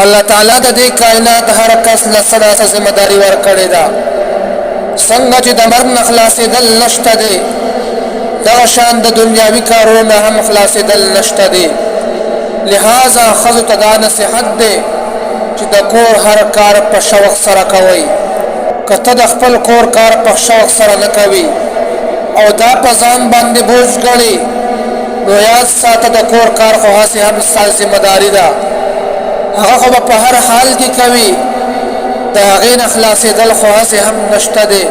الله تعالی د دې کائنات هر کس له څه ذمہ داری ورکړې ده. څنګه چې د مرګ نه خلاصېدل نشته دی، دغه شان د دنیاوي کارونو نه هم خلاصېدل نشته دی. لہذا ښځو ته دا نصیحت دی چې د کور هر کار په شوق سره کوئ. که ته د خپل کور کار په شوق سره نه کوي او دا په ځان باندې بوج ګڼې، نو یاد ساته د کور کار خو هسې هم ستا ذمه داري ده. هغه خو به په هر حال کې کوي، د هغې نه خلاصېدل خو هسې هم نشته دی.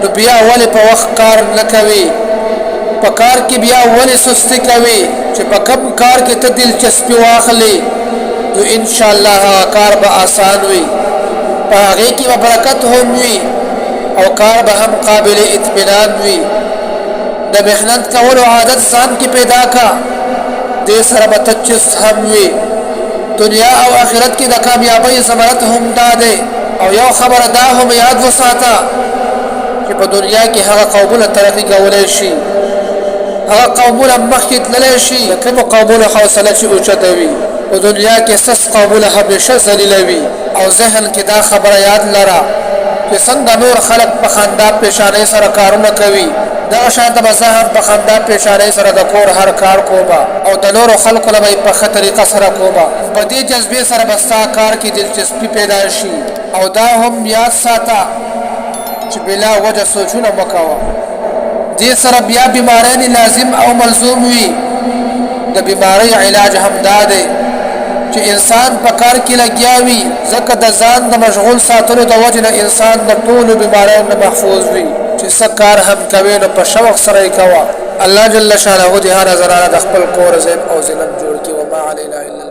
نو بیا ولې په وخت کار نه کوي؟ په کار کې بیا ولې سستي کوي؟ چې په کوم کار کې ته دلچسپي واخلې نو انشاءالله هغه کار به آسان وي، په هغې کې به برکت هم وي او کار به هم قابل اطمینان وي. د محنت کولو عادت ځان کې پیدا کا، دې سره به ته چست هم وي. دنیا او آخرت کې د کامیابۍ ضمانت هم دا دی. او یو خبره دا هم یاد وساته چې په دنیا کې هغه قومونه ترقي کولی شي، هغه قومونه مخکې تللی شي، د کومو قومونو حوصله چې اوچته وي. په دنیا کې سس قومونه همیشه ذلیله وي. او ذهن کې دا خبره یاد لره چې څنګه نور خلک په خندا پیشانۍ سره کارونه کوي، دغه شانته به زه هم په خندا پیشانۍ سره د کور هر کار کومه او د نورو خلکو نه به یې په ښه طریقه سره کومه. په دې جذبې سره به ستا کار کې دلچسپي پیدا شي. او دا هم یاد ساته چې بلا وجه سوچونه مه کوه. دې سره بیا بیمارۍ لازم او ملزوم وي. د بیمارۍ علاج هم دا دی چې انسان په کار کې لګیا وي، ځکه د ځان د مشغول ساتلو د وجې نه انسان د ټولو بیماریو نه محفوظ وي. چې څه کار هم کوي نو په شوق سره یې کوه. الله جل شانه دې هره زنانه د خپل کور زیب او زینت جوړ کړي. وما علینا الا